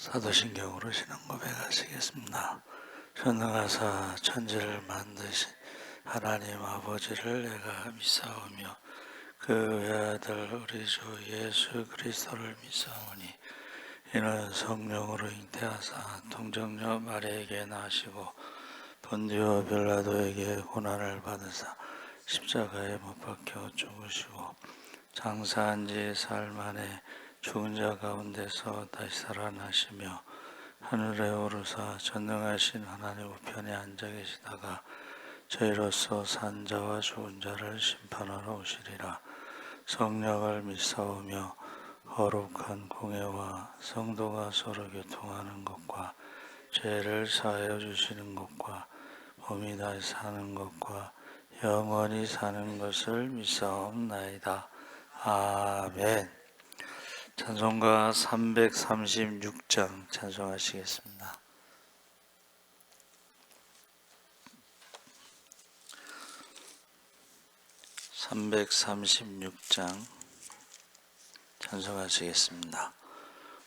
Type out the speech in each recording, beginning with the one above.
사도신경으로 신앙 고백하시겠습니다. 전능하사 천지를 만드신 하나님 아버지를 내가 믿사오며 그 외아들 우리 주 예수 그리스도를 믿사오니 이는 성령으로 잉태하사 동정녀 마리아에게 나시고 본디오 빌라도에게 고난을 받으사 십자가에 못 박혀 죽으시고 장사한 지 사흘 만에 죽은 자 가운데서 다시 살아나시며 하늘에 오르사 전능하신 하나님 우편에 앉아 계시다가 저희로서 산 자와 죽은 자를 심판하러 오시리라. 성령을 믿사오며 거룩한 공회와 성도가 서로 교통하는 것과 죄를 사하여 주시는 것과 몸이 다시 사는 것과 영원히 사는 것을 믿사옵나이다. 아멘. 찬송가 336장 찬송하시겠습니다. (336장) 찬송하시겠습니다.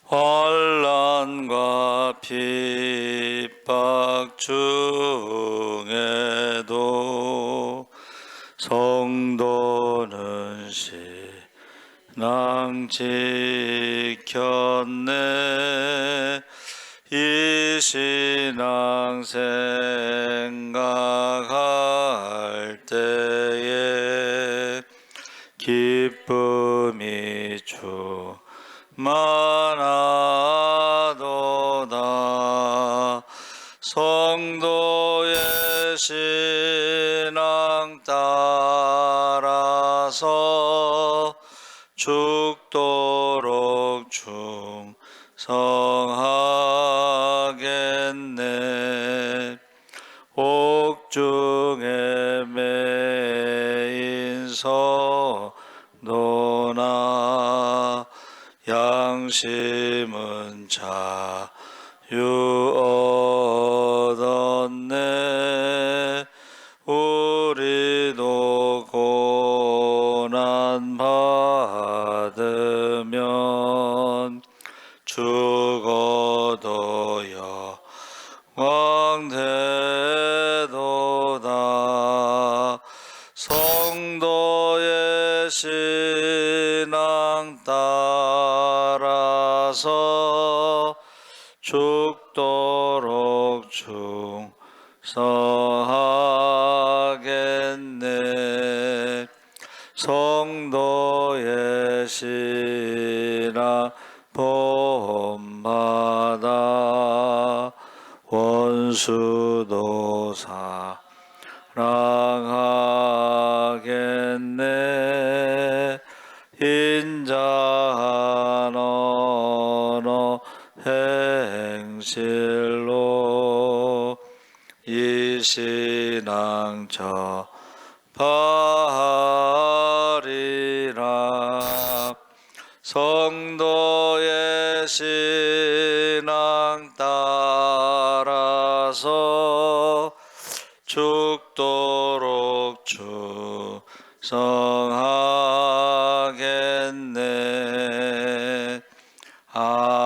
환난과 핍박 중에도 성도는 신앙 지켰네. 이 신앙 생각할 때에 기쁨이 충만하도다. 성도의 신앙 따라서 죽도록 충성하겠네. 옥중에 매인 성도나 양심은 자유 얻었네. 우리도 고난 받으면 죽어도 영광 되도다. 성도의 신앙 따라서 죽도록 충성하겠네. 성도의 신앙 본받아 원수도 사랑하겠네. 인자한 언어 행실로 이 신앙 전파하리라. 성도의 신앙 따라서 죽도록 충성하겠네. 아멘.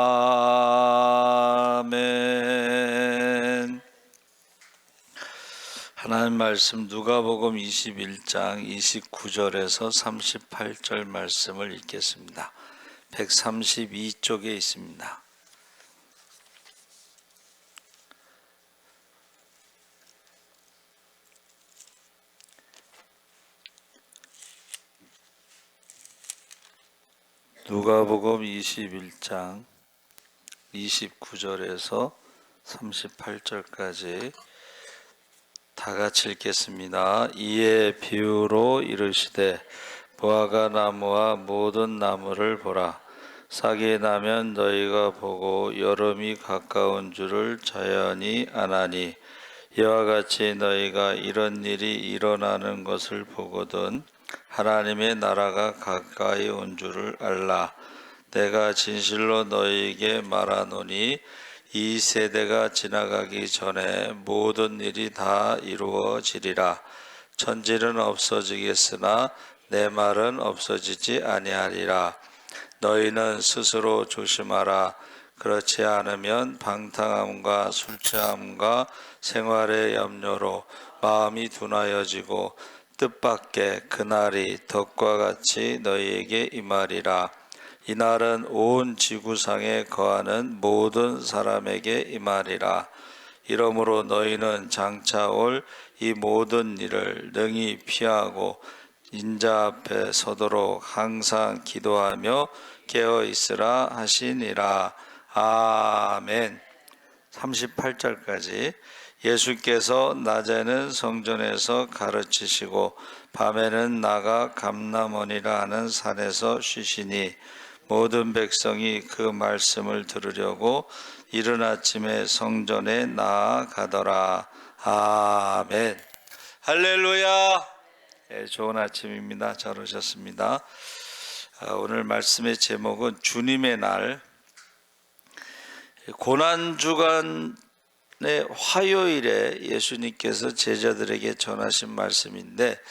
하나님 말씀 누가복음 21장 29절에서 38절 말씀을 읽겠습니다. 132쪽에 있습니다. 누가복음 21장 29절에서 38절까지 다 같이 읽겠습니다. 이에 비유로 이르시되 무화과 나무와 모든 나무를 보라. 싹이 나면 너희가 보고 여름이 가까운 줄을 자연히 아나니 이와 같이 너희가 이런 일이 일어나는 것을 보거든 하나님의 나라가 가까이 온 줄을 알라. 내가 진실로 너희에게 말하노니 이 세대가 지나가기 전에 모든 일이 다 이루어지리라. 천지는 없어지겠으나 내 말은 없어지지 아니하리라. 너희는 스스로 조심하라. 그렇지 않으면 방탕함과 술 취함과 생활의 염려로 마음이 둔하여지고 뜻밖의 그날이 덕과 같이 너희에게 임하리라. 이날은 온 지구상에 거하는 모든 사람에게 임하리라. 이러므로 너희는 장차 올 이 모든 일을 능히 피하고 인자 앞에 서도록 항상 기도하며 깨어 있으라 하시니라. 아멘. 38절까지. 예수께서 낮에는 성전에서 가르치시고 밤에는 나가 감람원이라 하는 산에서 쉬시니 모든 백성이 그 말씀을 들으려고 이른 아침에 성전에 나아가더라. 아멘. 할렐루야. 좋은 아침입니다. 잘 오셨습니다. 오늘 말씀의 제목은 주님의 날. 고난주간의 화요일에 예수님께서 제자들에게 전하신 말씀인데,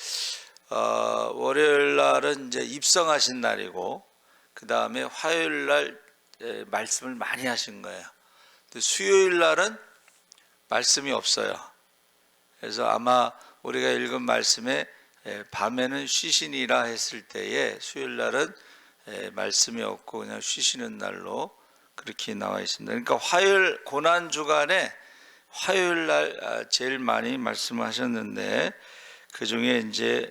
월요일 날은 이제 입성하신 날이고, 그 다음에 화요일 날 말씀을 많이 하신 거예요. 수요일 날은 말씀이 없어요. 그래서 아마 우리가 읽은 말씀에 밤에는 쉬시니라 했을 때에 수요일 날은 말씀이 없고 그냥 쉬시는 날로 그렇게 나와 있습니다. 그러니까 화요일 고난 주간에 화요일 날 제일 많이 말씀하셨는데, 그 중에 이제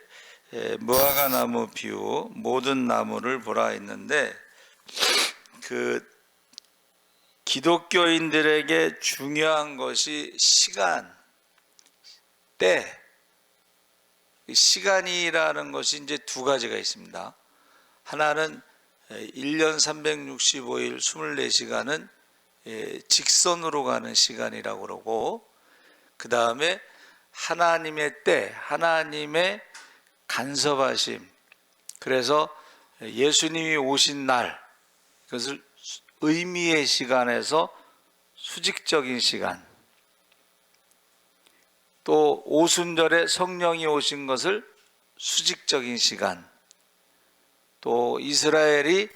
무화과 나무 비유 모든 나무를 보라 했는데, 그 기독교인들에게 중요한 것이 시간, 때, 시간이라는 것이 이제 두 가지가 있습니다. 하나는 1년 365일 24시간은 직선으로 가는 시간이라고 그러고, 그 다음에 하나님의 때, 하나님의 간섭하심, 그래서 예수님이 오신 날, 그것을 의미의 시간에서 수직적인 시간, 또 오순절에 성령이 오신 것을 수직적인 시간, 또 이스라엘이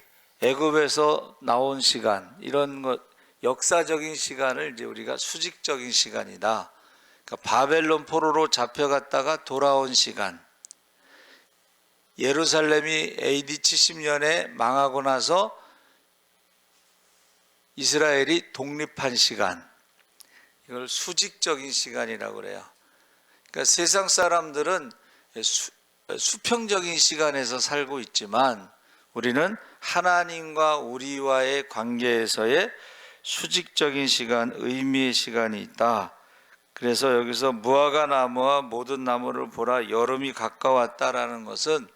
애굽에서 나온 시간, 이런 것 역사적인 시간을 이제 우리가 수직적인 시간이다. 그러니까 바벨론 포로로 잡혀갔다가 돌아온 시간, 예루살렘이 AD 70년에 망하고 나서 이스라엘이 독립한 시간, 이걸 수직적인 시간이라고 그래요. 그러니까 세상 사람들은 수평적인 시간에서 살고 있지만 우리는 하나님과 우리와의 관계에서의 수직적인 시간, 의미의 시간이 있다. 그래서 여기서 무화과 나무와 모든 나무를 보라, 여름이 가까웠다라는 것은,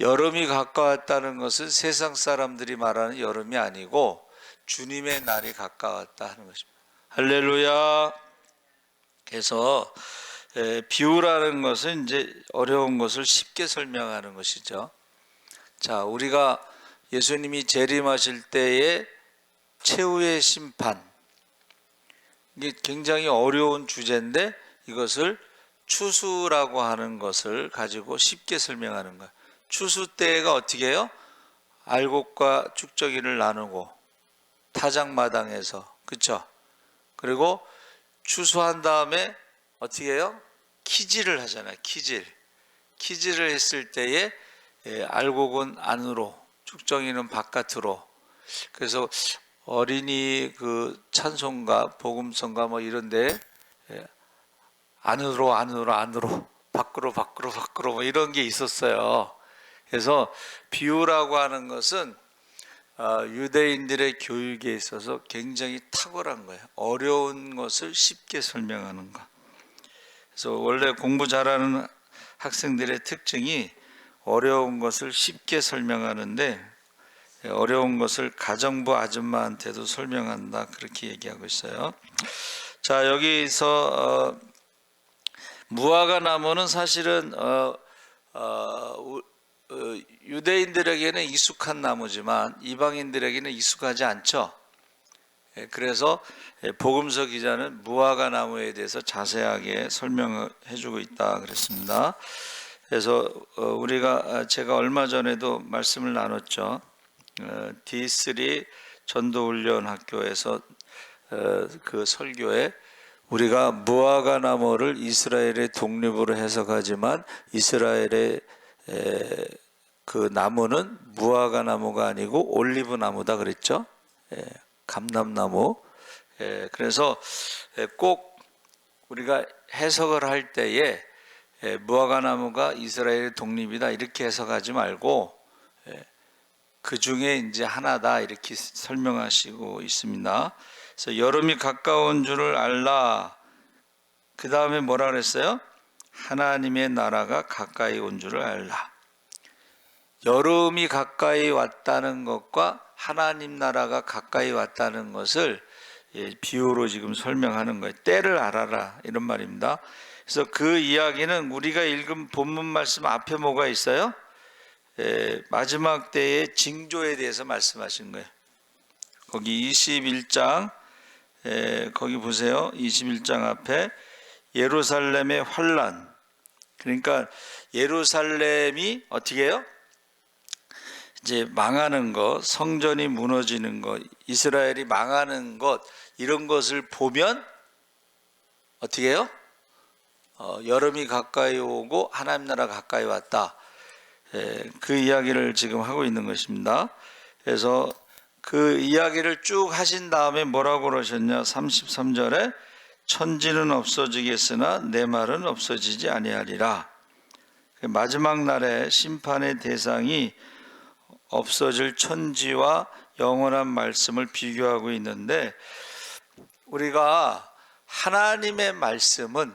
여름이 가까웠다는 것은 세상 사람들이 말하는 여름이 아니고 주님의 날이 가까웠다 하는 것입니다. 할렐루야. 그래서 비유라는 것은 이제 어려운 것을 쉽게 설명하는 것이죠. 자, 우리가 예수님이 재림하실 때의 최후의 심판, 이게 굉장히 어려운 주제인데 이것을 추수라고 하는 것을 가지고 쉽게 설명하는 거예요. 추수 때가 어떻게 해요? 알곡과 축적인을 나누고 타작마당에서, 그렇죠? 그리고 추수한 다음에 어떻게 해요? 키질을 하잖아요. 키질을 했을 때에 알곡은 안으로, 축적인은 바깥으로. 그래서 어린이 그 찬송가, 복음성가 뭐 이런데 안으로 밖으로 뭐 이런 게 있었어요. 그래서 비유라고 하는 것은 유대인들의 교육에 있어서 굉장히 탁월한 거예요. 어려운 것을 쉽게 설명하는 거. 그래서 원래 공부 잘하는 학생들의 특징이 어려운 것을 쉽게 설명하는데, 어려운 것을 가정부 아줌마한테도 설명한다, 그렇게 얘기하고 있어요. 자, 여기서 무화과 나무는 사실은 유대인들에게는 익숙한 나무지만 이방인들에게는 익숙하지 않죠. 그래서 복음서 기자는 무화과 나무에 대해서 자세하게 설명해 주고 있다 그랬습니다. 그래서 제가 얼마 전에도 말씀을 나눴죠. D3 전도훈련학교에서 그 설교에 우리가 무화과나무를 이스라엘의 독립으로 해석하지만 이스라엘의 그 나무는 무화과나무가 아니고 올리브나무다 그랬죠. 감람나무. 그래서 꼭 우리가 해석을 할 때에 무화과나무가 이스라엘의 독립이다 이렇게 해석하지 말고 그 중에 이제 하나다 이렇게 설명하시고 있습니다. 그래서 여름이 가까운 줄을 알라. 그 다음에 뭐라 그랬어요? 하나님의 나라가 가까이 온 줄을 알라. 여름이 가까이 왔다는 것과 하나님 나라가 가까이 왔다는 것을 비유로 지금 설명하는 거예요. 때를 알아라 이런 말입니다. 그래서 그 이야기는 우리가 읽은 본문 말씀 앞에 뭐가 있어요? 마지막 때의 징조에 대해서 말씀하신 거예요. 거기 21장 거기 보세요. 21장 앞에 예루살렘의 환란. 그러니까 예루살렘이 어떻게 해요? 이제 망하는 것, 성전이 무너지는 것, 이스라엘이 망하는 것 이런 것을 보면 어떻게 해요? 여름이 가까이 오고 하나님 나라 가까이 왔다. 그 이야기를 지금 하고 있는 것입니다. 그래서 그 이야기를 쭉 하신 다음에 뭐라고 그러셨냐? 33절에 천지는 없어지겠으나 내 말은 없어지지 아니하리라. 마지막 날에 심판의 대상이 없어질 천지와 영원한 말씀을 비교하고 있는데, 우리가 하나님의 말씀은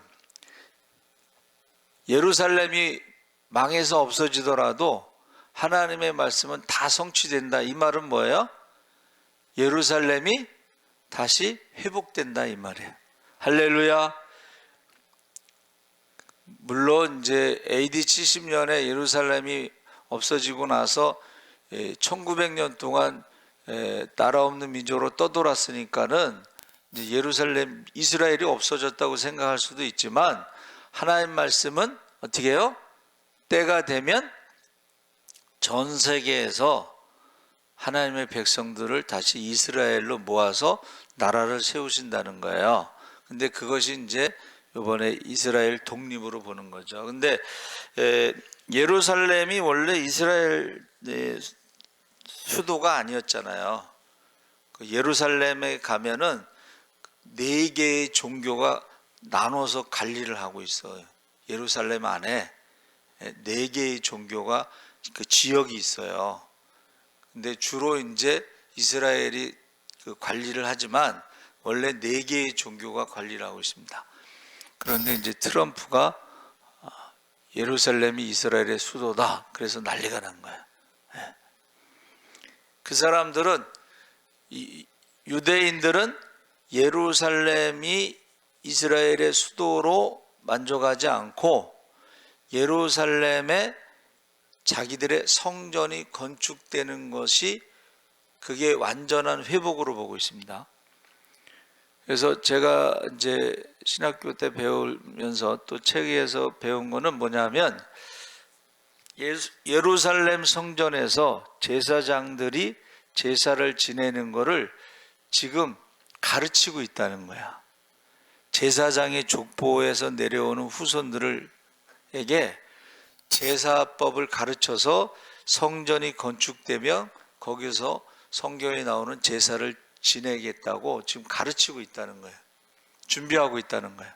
예루살렘이 망해서 없어지더라도 하나님의 말씀은 다 성취된다. 이 말은 뭐예요? 예루살렘이 다시 회복된다 이 말이에요. 할렐루야. 물론 이제 AD 70년에 예루살렘이 없어지고 나서 1900년 동안 나라 없는 민족으로 떠돌았으니까는 이제 예루살렘, 이스라엘이 없어졌다고 생각할 수도 있지만, 하나님 말씀은 어떻게 해요? 때가 되면 전 세계에서 하나님의 백성들을 다시 이스라엘로 모아서 나라를 세우신다는 거예요. 근데 그것이 이제 이번에 이스라엘 독립으로 보는 거죠. 근데 예루살렘이 원래 이스라엘 수도가 아니었잖아요. 예루살렘에 가면은 4개의 종교가 나눠서 관리를 하고 있어요. 예루살렘 안에 4개의 종교가 그 지역이 있어요. 근데 주로 이제 이스라엘이 그 관리를 하지만 원래 4개의 종교가 관리를 하고 있습니다. 그런데 이제 트럼프가 예루살렘이 이스라엘의 수도다. 그래서 난리가 난 거예요. 그 사람들은, 유대인들은 예루살렘이 이스라엘의 수도로 만족하지 않고 예루살렘에 자기들의 성전이 건축되는 것이 그게 완전한 회복으로 보고 있습니다. 그래서 제가 이제 신학교 때 배우면서 또 책에서 배운 거는 뭐냐면, 예루살렘 성전에서 제사장들이 제사를 지내는 거를 지금 가르치고 있다는 거야. 제사장의 족보에서 내려오는 후손들에게 제사법을 가르쳐서 성전이 건축되면 거기서 성경에 나오는 제사를 지내겠다고 지금 가르치고 있다는 거예요. 준비하고 있다는 거예요.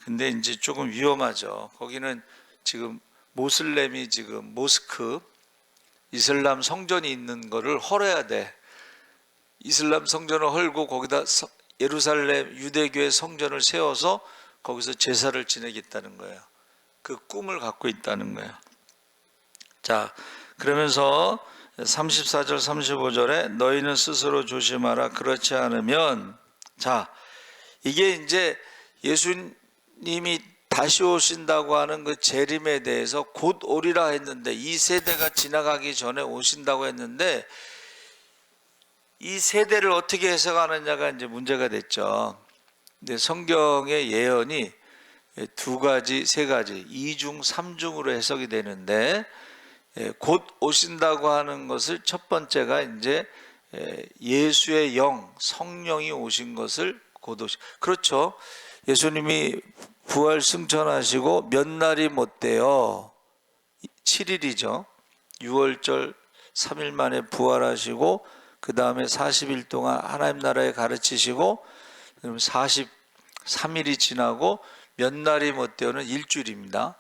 근데 이제 조금 위험하죠. 거기는 지금 모슬렘이 지금 모스크, 이슬람 성전이 있는 거를 헐어야 돼. 이슬람 성전을 헐고 거기다 예루살렘 유대교의 성전을 세워서 거기서 제사를 지내겠다는 거예요. 그 꿈을 갖고 있다는 거예요. 자, 그러면서 34절 35절에 너희는 스스로 조심하라. 그렇지 않으면, 자, 이게 이제 예수님이 다시 오신다고 하는 그 재림에 대해서 곧 오리라 했는데, 이 세대가 지나가기 전에 오신다고 했는데, 이 세대를 어떻게 해석하느냐가 이제 문제가 됐죠. 근데 성경의 예언이 2가지, 3가지, 2중, 3중으로 해석이 되는데, 곧 오신다고 하는 것을 첫 번째가 이제 예수의 영, 성령이 오신 것을 곧 그렇죠. 예수님이 부활 승천하시고 몇 날이 못 돼요. 7일이죠. 6월절 3일 만에 부활하시고 그 다음에 40일 동안 하나님 나라에 가르치시고 그럼 43일이 지나고 몇 날이 못 되어는 일주일입니다.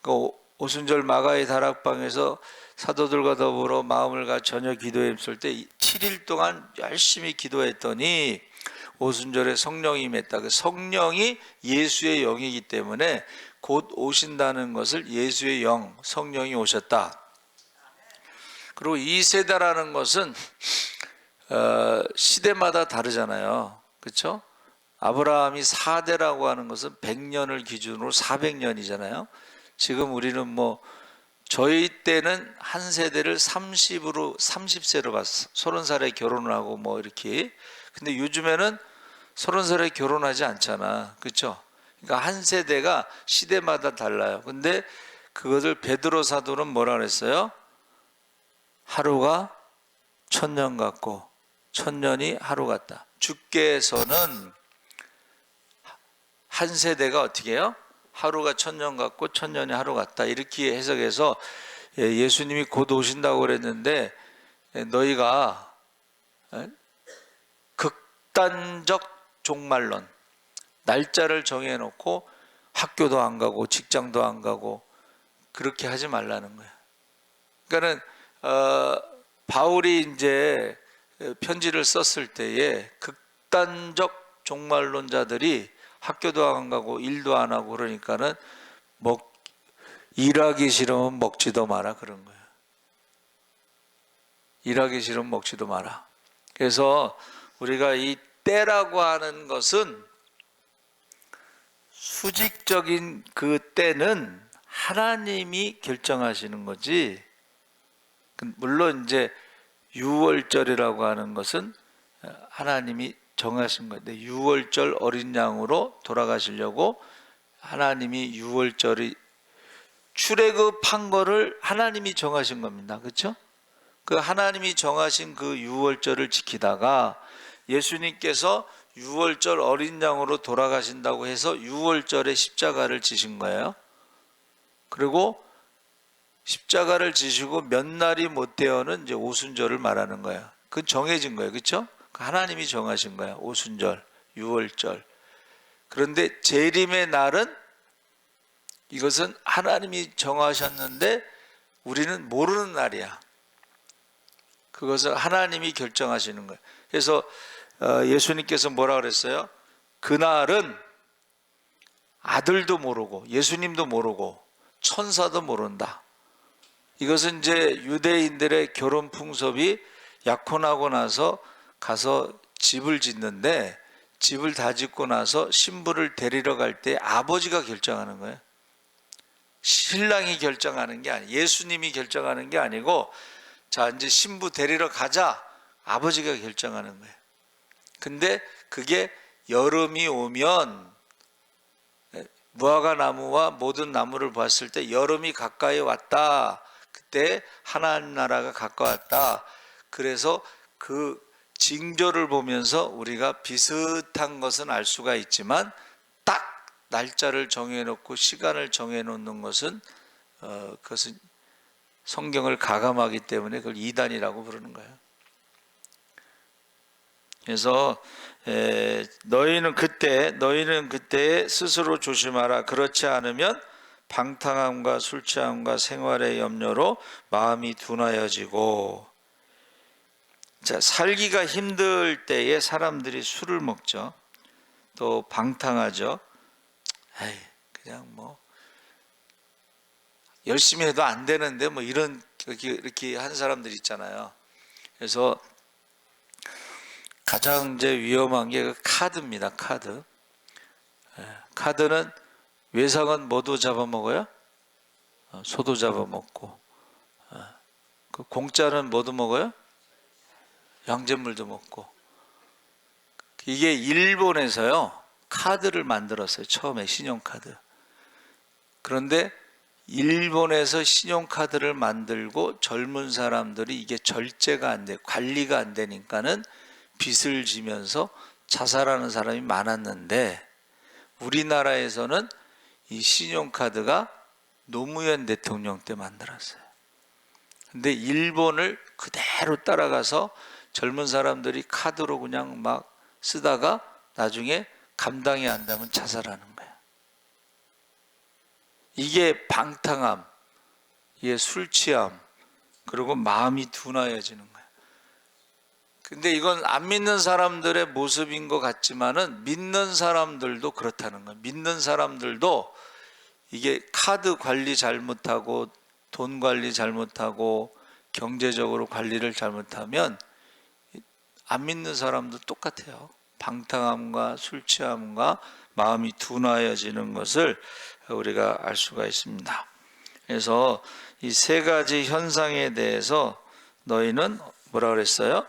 그러니까 오순절 마가의 다락방에서 사도들과 더불어 마음을 가 저녁 기도에 힘쓸 때 7일 동안 열심히 기도했더니 오순절에 성령이 임했다. 그 성령이 예수의 영이기 때문에 곧 오신다는 것을 예수의 영, 성령이 오셨다. 그리고 이 세대라는 것은 시대마다 다르잖아요. 그렇죠? 아브라함이 4대라고 하는 것은 100년을 기준으로 400년이잖아요. 지금 우리는 뭐 저희 때는 한 세대를 30세로 봤어. 30살에 결혼을 하고 뭐 이렇게. 근데 요즘에는 30살에 결혼하지 않잖아. 그렇죠? 그러니까 한 세대가 시대마다 달라요. 근데 그것을 베드로 사도는 뭐라 그랬어요? 하루가 1000년 같고 1000년이 하루 같다. 주께서는 한 세대가 어떻게 해요? 하루가 1000년 같고 1000년이 하루 같다. 이렇게 해석해서 예수님이 곧 오신다고 그랬는데 너희가 극단적 종말론, 날짜를 정해놓고 학교도 안 가고 직장도 안 가고 그렇게 하지 말라는 거예요. 그러니까는 바울이 이제 편지를 썼을 때에 극단적 종말론자들이 학교도 안 가고 일도 안 하고 그러니까는 일하기 싫으면 먹지도 마라 그런 거예요. 일하기 싫으면 먹지도 마라. 그래서 우리가 이 때라고 하는 것은 수직적인 그 때는 하나님이 결정하시는 거지. 물론 이제 6월절이라고 하는 것은 하나님이 정하신 건데 6월절 어린 양으로 돌아가시려고 하나님이 6월절이 출애굽한 거를 하나님이 정하신 겁니다. 그렇죠? 그 하나님이 정하신 그 6월절을 지키다가 예수님께서 6월절 어린 양으로 돌아가신다고 해서 6월절에 십자가를 지신 거예요. 그리고 십자가를 지시고 몇 날이 못 되어는 이제 오순절을 말하는 거예요. 그건 정해진 거예요. 그렇죠? 하나님이 정하신 거예요. 오순절, 6월절. 그런데 재림의 날은 이것은 하나님이 정하셨는데 우리는 모르는 날이야. 그것을 하나님이 결정하시는 거예요. 그래서 예수님께서 뭐라 그랬어요? 그날은 아들도 모르고 예수님도 모르고 천사도 모른다. 이것은 이제 유대인들의 결혼 풍습이 약혼하고 나서 가서 집을 짓는데 집을 다 짓고 나서 신부를 데리러 갈 때 아버지가 결정하는 거예요. 신랑이 결정하는 게 아니에요. 예수님이 결정하는 게 아니고 자 이제 신부 데리러 가자 아버지가 결정하는 거예요. 근데 그게 여름이 오면 무화과 나무와 모든 나무를 봤을 때 여름이 가까이 왔다. 그때 하나님 나라가 가까웠다. 그래서 그 징조를 보면서 우리가 비슷한 것은 알 수가 있지만 딱 날짜를 정해놓고 시간을 정해놓는 것은 그것은 성경을 가감하기 때문에 그걸 이단이라고 부르는 거예요. 그래서 너희는 그때 스스로 조심하라. 그렇지 않으면 방탕함과 술 취함과 생활의 염려로 마음이 둔하여지고 자, 살기가 힘들 때에 사람들이 술을 먹죠. 또 방탕하죠. 에이, 그냥 뭐 열심히 해도 안 되는데 뭐 이렇게 한 사람들 있잖아요. 그래서 가장 이제 위험한 게 그 카드입니다. 카드. 카드는 외상은 뭐도 잡아먹어요? 소도 잡아먹고. 그 공짜는 뭐도 먹어요? 양잿물도 먹고. 이게 일본에서요 카드를 만들었어요. 처음에 신용카드. 그런데 일본에서 신용카드를 만들고 젊은 사람들이 이게 절제가 안 돼, 관리가 안 되니까는 빚을 지면서 자살하는 사람이 많았는데, 우리나라에서는 이 신용카드가 노무현 대통령 때 만들었어요. 근데 일본을 그대로 따라가서 젊은 사람들이 카드로 그냥 막 쓰다가 나중에 감당이 안 되면 자살하는 거예요. 이게 방탕함, 이게 술 취함, 그리고 마음이 둔하여지는 거예요. 근데 이건 안 믿는 사람들의 모습인 것 같지만은 믿는 사람들도 그렇다는 거예요. 믿는 사람들도 이게 카드 관리 잘못하고 돈 관리 잘못하고 경제적으로 관리를 잘못하면 안 믿는 사람도 똑같아요. 방탕함과 술 취함과 마음이 둔하여지는 것을 우리가 알 수가 있습니다. 그래서 이 세 가지 현상에 대해서 너희는 뭐라 그랬어요?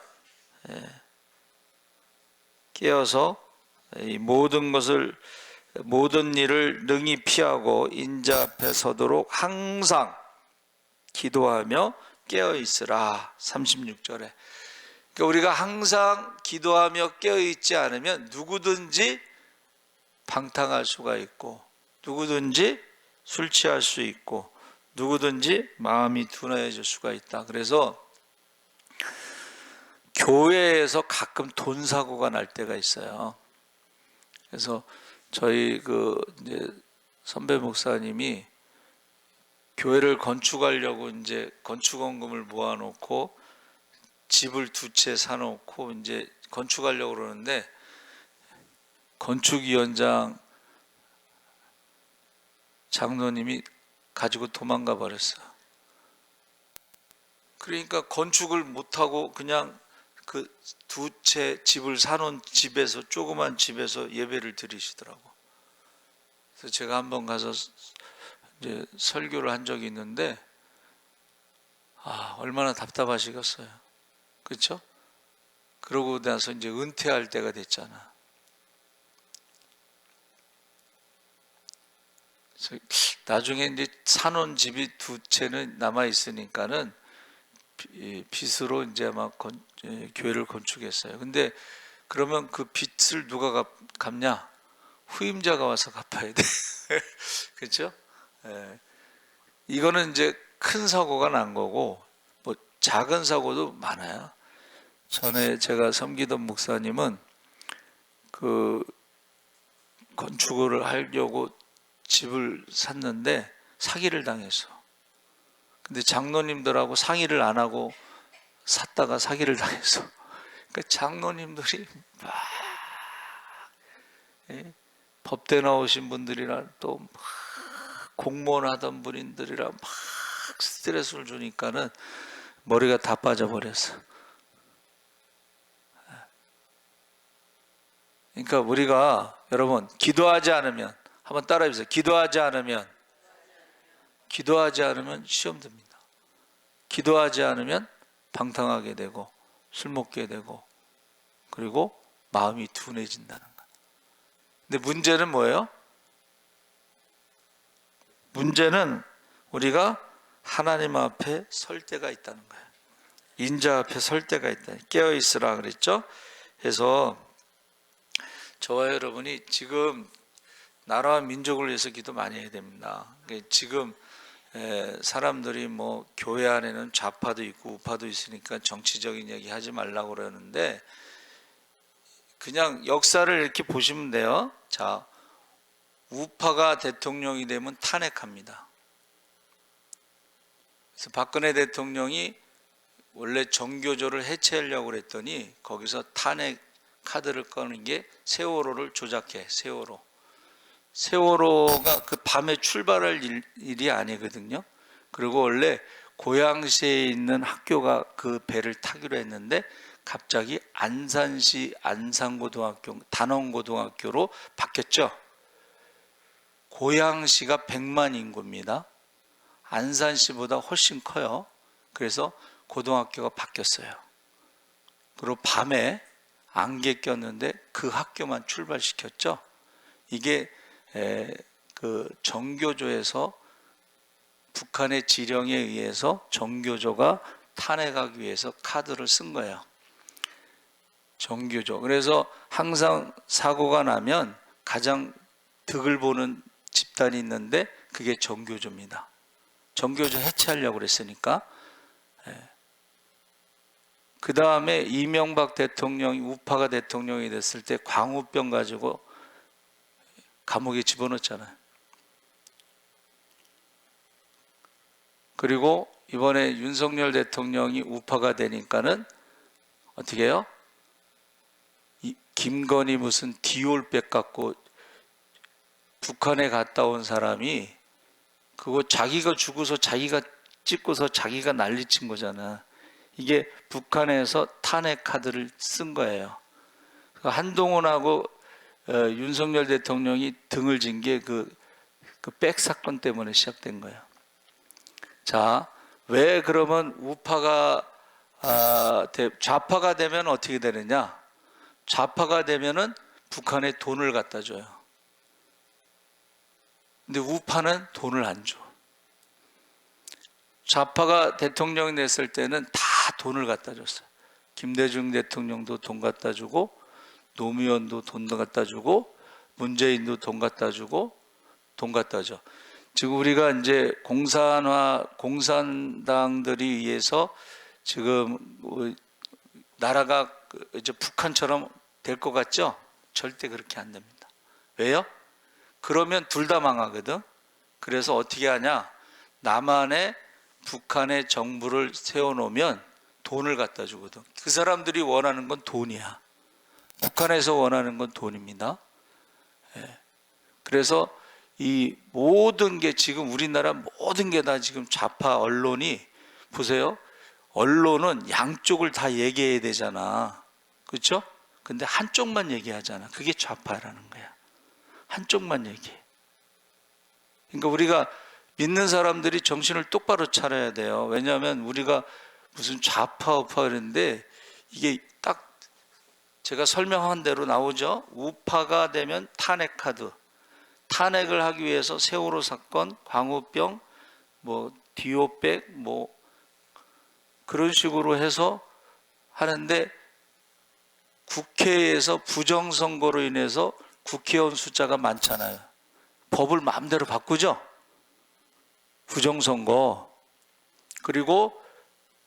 깨어서 이 모든 일을 능히 피하고 인자 앞에 서도록 항상 기도하며 깨어 있으라. 36절에. 그러니까 우리가 항상 기도하며 깨어 있지 않으면 누구든지 방탕할 수가 있고, 누구든지 술 취할 수 있고, 누구든지 마음이 둔해질 수가 있다. 그래서 교회에서 가끔 돈 사고가 날 때가 있어요. 그래서 저희 이제 선배 목사님이 교회를 건축하려고 이제 건축원금을 모아놓고 집을 2채 사놓고 이제 건축하려고 그러는데, 건축위원장 장로님이 가지고 도망가 버렸어요. 그러니까 건축을 못하고 그냥 그 2채 집을 사놓은 집에서, 조그만 집에서 예배를 드리시더라고. 그래서 제가 한번 가서 이제 설교를 한 적이 있는데, 얼마나 답답하시겠어요. 그렇죠? 그러고 나서 이제 은퇴할 때가 됐잖아. 나중에 이제 사놓은 집이 2채는 남아 있으니까는 빚으로 이제 막 교회를 건축했어요. 근데 그러면 그 빚을 누가 갚냐? 후임자가 와서 갚아야 돼. 그렇죠? 이거는 이제 큰 사고가 난 거고, 뭐 작은 사고도 많아요. 전에 제가 섬기던 목사님은 그 건축을 하려고 집을 샀는데 사기를 당했어. 근데 장로님들하고 상의를 안 하고 샀다가 사기를 당했어. 그러니까 장로님들이 막 법대 나오신 분들이랑 또 막 공무원 하던 분들이랑 막 스트레스를 주니까는 머리가 다 빠져버렸어. 그러니까 우리가 여러분 기도하지 않으면, 한번 따라해 주세요. 기도하지 않으면 시험 듭니다. 기도하지 않으면 방탕하게 되고 술 먹게 되고, 그리고 마음이 둔해진다는 거예요. 근데 문제는 뭐예요? 문제는 우리가 하나님 앞에 설 때가 있다는 거예요. 인자 앞에 설 때가 있다. 깨어 있으라 그랬죠? 그래서 저와 여러분이 지금 나라와 민족을 위해서 기도 많이 해야 됩니다. 지금 사람들이 뭐 교회 안에는 좌파도 있고 우파도 있으니까 정치적인 얘기 하지 말라고 그러는데, 그냥 역사를 이렇게 보시면 돼요. 자, 우파가 대통령이 되면 탄핵합니다. 그래서 박근혜 대통령이 원래 정교조를 해체하려고 그랬더니 거기서 탄핵 카드를 꺼는 게 세월호를 조작해. 세월호가 그 밤에 출발할 일이 아니거든요. 그리고 원래 고양시에 있는 학교가 그 배를 타기로 했는데 갑자기 안산시 안산고등학교, 단원고등학교로 바뀌었죠. 고양시가 100만 인구입니다. 안산시보다 훨씬 커요. 그래서 고등학교가 바뀌었어요. 그리고 밤에 안개 꼈는데 그 학교만 출발시켰죠. 이게 그 정교조에서 북한의 지령에 의해서 정교조가 탄핵하기 위해서 카드를 쓴 거예요. 정교조. 그래서 항상 사고가 나면 가장 득을 보는 집단이 있는데 그게 정교조입니다. 정교조 해체하려고 그랬으니까. 그 다음에 이명박 대통령이 우파가 대통령이 됐을 때 광우병 가지고 감옥에 집어넣었잖아요. 그리고 이번에 윤석열 대통령이 우파가 되니까는 어떻게 해요? 김건희 무슨 디올백 갖고 북한에 갔다 온 사람이 그거 자기가 죽어서 자기가 찍고서 자기가 난리친 거잖아. 이게 북한에서 탄핵 카드를 쓴 거예요. 한동훈하고 윤석열 대통령이 등을 진 게 그 백 사건 때문에 시작된 거예요. 자, 왜 그러면 우파가 좌파가 되면 어떻게 되느냐? 좌파가 되면은 북한에 돈을 갖다 줘요. 근데 우파는 돈을 안 줘. 좌파가 대통령이 됐을 때는 다 돈을 갖다 줬어요. 김대중 대통령도 돈 갖다 주고, 노무현도 돈 갖다 주고, 문재인도 돈 갖다 주고, 돈 갖다 줘. 지금 우리가 이제 공산당들이 의해서 지금 나라가 이제 북한처럼 될 것 같죠? 절대 그렇게 안 됩니다. 왜요? 그러면 둘 다 망하거든. 그래서 어떻게 하냐? 남한에 북한의 정부를 세워놓으면 돈을 갖다 주거든. 그 사람들이 원하는 건 돈이야. 북한에서 원하는 건 돈입니다. 그래서 이 모든 게 지금 우리나라 모든 게 다 지금 좌파 언론이 보세요. 언론은 양쪽을 다 얘기해야 되잖아. 그렇죠? 근데 한쪽만 얘기하잖아. 그게 좌파라는 거야. 한쪽만 얘기해. 그러니까 우리가 믿는 사람들이 정신을 똑바로 차려야 돼요. 왜냐하면 우리가 무슨 좌파 우파 그랬는데 이게 딱 제가 설명한 대로 나오죠. 우파가 되면 탄핵 카드. 탄핵을 하기 위해서 세월호 사건, 광우병, 뭐 디오백, 뭐 그런 식으로 해서 하는데 국회에서 부정선거로 인해서 국회의원 숫자가 많잖아요. 법을 마음대로 바꾸죠. 부정선거. 그리고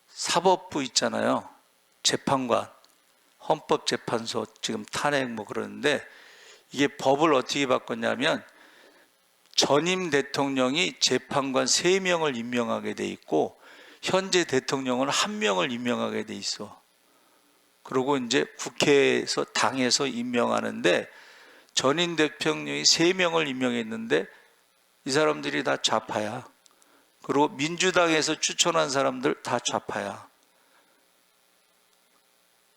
사법부 있잖아요. 재판관, 헌법재판소 지금 탄핵 뭐 그러는데 이게 법을 어떻게 바꿨냐면 전임 대통령이 재판관 3명을 임명하게 돼 있고 현재 대통령은 1명을 임명하게 돼 있어. 그리고 이제 국회에서 당에서 임명하는데 전임 대통령이 3명을 임명했는데 이 사람들이 다 좌파야. 그리고 민주당에서 추천한 사람들 다 좌파야.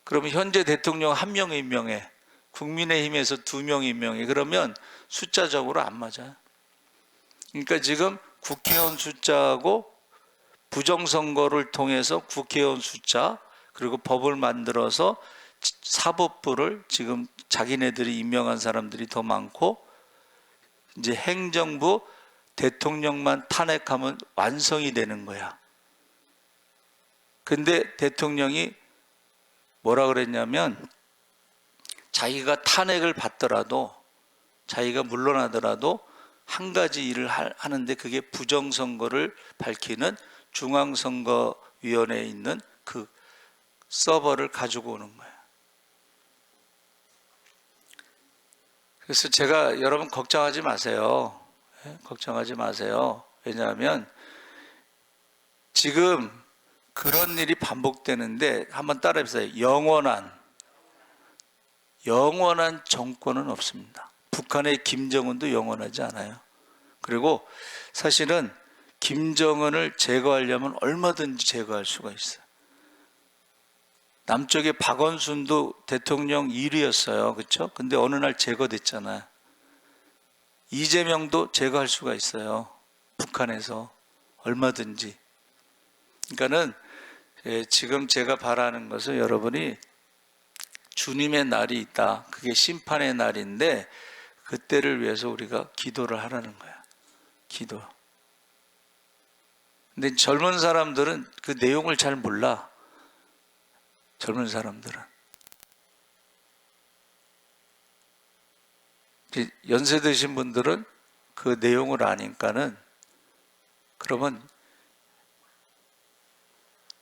그러면 현재 대통령 1명 임명해. 국민의힘에서 2명 임명해. 그러면 숫자적으로 안 맞아. 그러니까 지금 국회의원 숫자하고 부정선거를 통해서 국회의원 숫자 그리고 법을 만들어서 사법부를 지금 자기네들이 임명한 사람들이 더 많고 이제 행정부 대통령만 탄핵하면 완성이 되는 거야. 근데 대통령이 뭐라 그랬냐면 자기가 탄핵을 받더라도 자기가 물러나더라도 한 가지 일을 하는데 그게 부정선거를 밝히는 중앙선거위원회에 있는 그 서버를 가지고 오는 거예요. 그래서 제가 여러분 걱정하지 마세요. 걱정하지 마세요. 왜냐하면 지금 그런 일이 반복되는데 한번 따라해보세요. 영원한 정권은 없습니다. 북한의 김정은도 영원하지 않아요. 그리고 사실은 김정은을 제거하려면 얼마든지 제거할 수가 있어요. 남쪽에 박원순도 대통령 1위였어요. 그렇죠? 근데 어느 날 제거됐잖아요. 이재명도 제거할 수가 있어요. 북한에서 얼마든지. 그러니까는 지금 제가 바라는 것은 여러분이 주님의 날이 있다. 그게 심판의 날인데 그때를 위해서 우리가 기도를 하라는 거야. 기도. 근데 젊은 사람들은 그 내용을 잘 몰라. 젊은 사람들은. 이제 연세 드신 분들은 그 내용을 아니까는, 그러면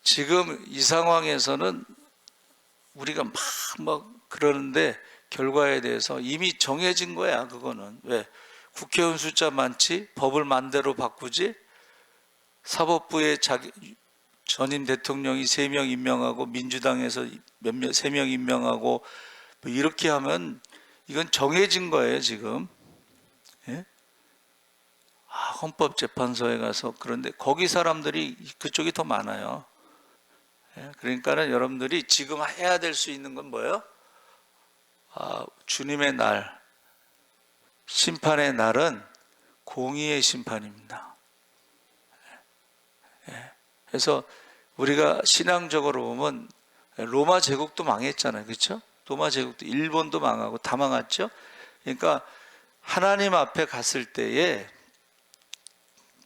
지금 이 상황에서는 우리가 막 그러는데 결과에 대해서 이미 정해진 거야. 그거는 왜 국회의원 숫자 많지, 법을 맘대로 바꾸지, 사법부에 자기 전임 대통령이 3명 임명하고 민주당에서 몇몇 3명 임명하고 뭐 이렇게 하면 이건 정해진 거예요 지금. 예? 헌법재판소에 가서, 그런데 거기 사람들이 그쪽이 더 많아요. 예? 그러니까는 여러분들이 지금 해야 될 수 있는 건 뭐예요? 주님의 날, 심판의 날은 공의의 심판입니다. 그래서 우리가 신앙적으로 보면 로마 제국도 망했잖아요. 그렇죠? 로마 제국도, 일본도 망하고 다 망했죠. 그러니까 하나님 앞에 갔을 때에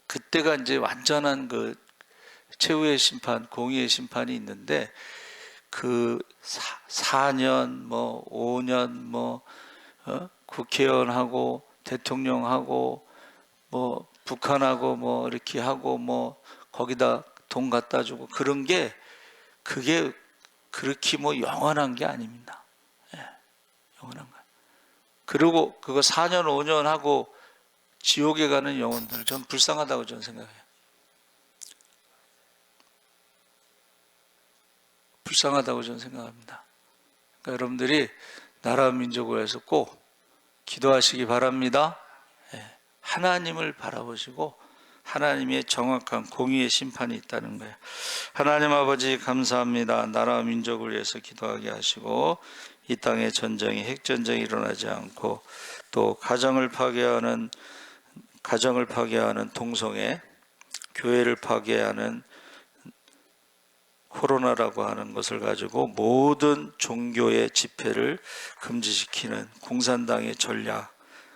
그때가 이제 완전한 그 최후의 심판, 공의의 심판이 있는데, 그 4년, 뭐 5년, 국회의원하고 대통령하고 뭐 북한하고 뭐 이렇게 하고 뭐 거기다 돈 갖다 주고 그런 게, 그게 그렇게 뭐 영원한 게 아닙니다. 예, 영원한 거. 그리고 그거 4년 5년 하고 지옥에 가는 영혼들, 전 불쌍하다고 저는 생각해요. 불쌍하다고 저는 생각합니다. 그러니까 여러분들이 나라 민족을 위해서 꼭 기도하시기 바랍니다. 예, 하나님을 바라보시고 하나님의 정확한 공의의 심판이 있다는 거예요. 하나님 아버지 감사합니다. 나라 민족을 위해서 기도하게 하시고 이 땅에 전쟁이, 핵전쟁이 일어나지 않고, 또 가정을 파괴하는 동성애, 교회를 파괴하는 코로나라고 하는 것을 가지고 모든 종교의 집회를 금지시키는 공산당의 전략,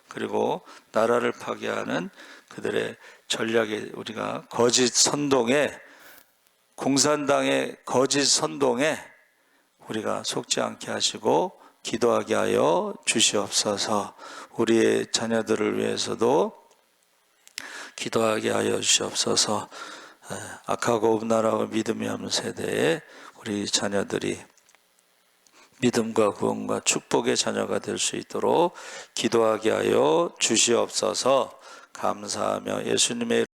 그리고 나라를 파괴하는 그들의 전략에 우리가 거짓 선동에, 공산당의 거짓 선동에 우리가 속지 않게 하시고 기도하게 하여 주시옵소서. 우리의 자녀들을 위해서도 기도하게 하여 주시옵소서. 악하고 음란하고 믿음이 없는 세대에 우리 자녀들이 믿음과 구원과 축복의 자녀가 될 수 있도록 기도하게 하여 주시옵소서. 감사하며 예수님의